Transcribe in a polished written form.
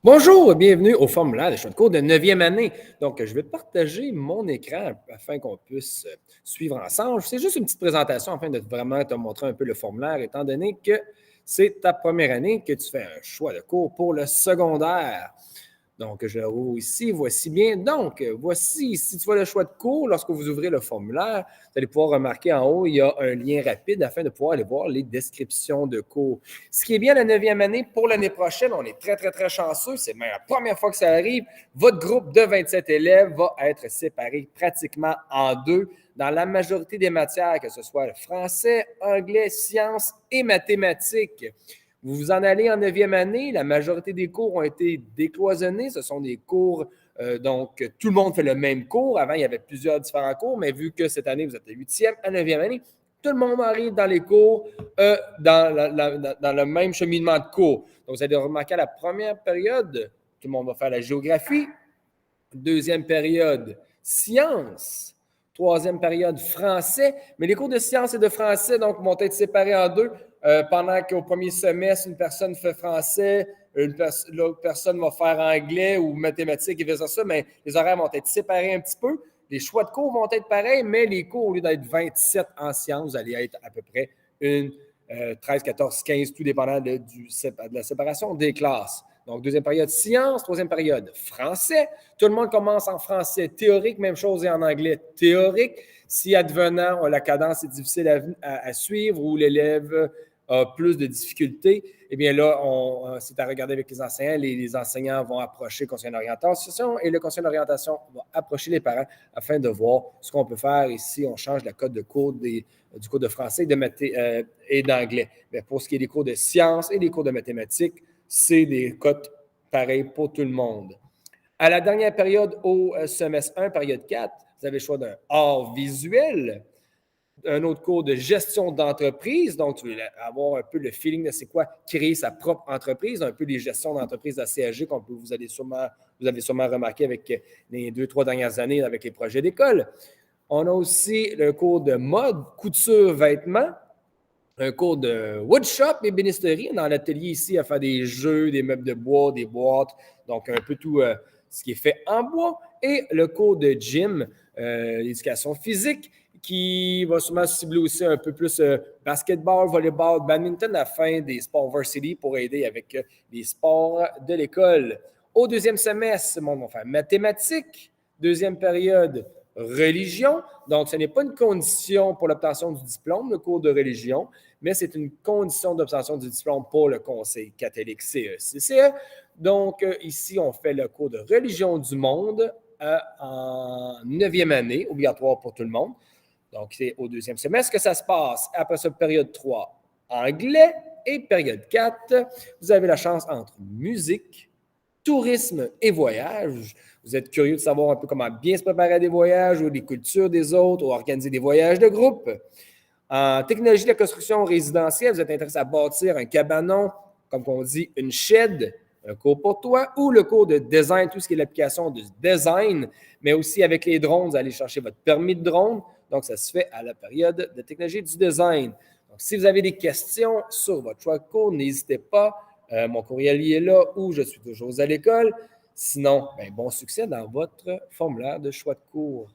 Bonjour, bienvenue au formulaire de choix de cours de 9e année. Donc, je vais partager mon écran afin qu'on puisse suivre ensemble. C'est juste une petite présentation afin de vraiment te montrer un peu le formulaire, étant donné que c'est ta première année que tu fais un choix de cours pour le secondaire. Donc, je le roule ici, voici bien. Donc, voici, si tu vois le choix de cours, lorsque vous ouvrez le formulaire, vous allez pouvoir remarquer en haut, il y a un lien rapide afin de pouvoir aller voir les descriptions de cours. Ce qui est bien la 9e année, pour l'année prochaine, on est très, très, très chanceux. C'est même la première fois que ça arrive. Votre groupe de 27 élèves va être séparé pratiquement en deux dans la majorité des matières, que ce soit le français, anglais, sciences et mathématiques. Vous vous en allez en 9e année, la majorité des cours ont été décloisonnés. Ce sont des cours, donc tout le monde fait le même cours. Avant, il y avait plusieurs différents cours, mais vu que cette année, vous êtes de 8e à 9e année, tout le monde arrive dans les cours, dans le même cheminement de cours. Donc, vous allez remarquer à la première période, tout le monde va faire la géographie. Deuxième période, sciences. Troisième période, français. Mais les cours de sciences et de français donc, vont être séparés en deux. Pendant qu'au premier semestre, une personne fait français, l'autre personne va faire anglais ou mathématiques et vice-versa, mais les horaires vont être séparés un petit peu. Les choix de cours vont être pareils, mais les cours, au lieu d'être 27 en sciences, vous allez être à peu près une 13, 14, 15, tout dépendant de la séparation des classes. Donc, deuxième période, sciences. Troisième période, français. Tout le monde commence en français théorique, même chose et en anglais théorique. Si advenant, la cadence est difficile à suivre ou l'élève a plus de difficultés, eh bien là, c'est à regarder avec les enseignants. Les enseignants vont approcher le conseil d'orientation et le conseil d'orientation va approcher les parents afin de voir ce qu'on peut faire. Ici, on change la code de cours du cours de français et d'anglais. Mais pour ce qui est des cours de sciences et des cours de mathématiques, c'est des cotes pareilles pour tout le monde. À la dernière période, au semestre 1, période 4, vous avez le choix d'un art visuel, un autre cours de gestion d'entreprise. Donc, tu veux avoir un peu le feeling de c'est quoi créer sa propre entreprise, un peu les gestions d'entreprise assez âgées qu'on peut, vous avez sûrement remarqué avec les 2-3 dernières années avec les projets d'école. On a aussi le cours de mode, couture, vêtements, un cours de woodshop, ébénisterie, dans l'atelier ici à faire des jeux, des meubles de bois, des boîtes, donc un peu tout ce qui est fait en bois, et le cours de gym, l'éducation physique, qui va sûrement cibler aussi un peu plus basketball, volleyball, badminton, à la fin des sports varsity pour aider avec les sports de l'école. Au deuxième semestre, on va faire mathématiques, deuxième période, religion. Donc, ce n'est pas une condition pour l'obtention du diplôme, le cours de religion, mais c'est une condition d'obtention du diplôme pour le Conseil catholique CECCE. Donc, ici, on fait le cours de religion du monde en 9e année, obligatoire pour tout le monde. Donc, c'est au deuxième semestre que ça se passe. Après ça, période 3, anglais. Et période 4, vous avez la chance entre musique, tourisme et voyage. Vous êtes curieux de savoir un peu comment bien se préparer à des voyages ou les cultures des autres ou organiser des voyages de groupe. En technologie de la construction résidentielle, vous êtes intéressé à bâtir un cabanon, comme on dit, une shed, un cours pour toi, ou le cours de design, tout ce qui est l'application de design, mais aussi avec les drones, vous allez chercher votre permis de drone. Donc, ça se fait à la période de technologie du design. Donc, si vous avez des questions sur votre choix de cours, n'hésitez pas. Mon courriel est là ou je suis toujours à l'école. Sinon, bon succès dans votre formulaire de choix de cours.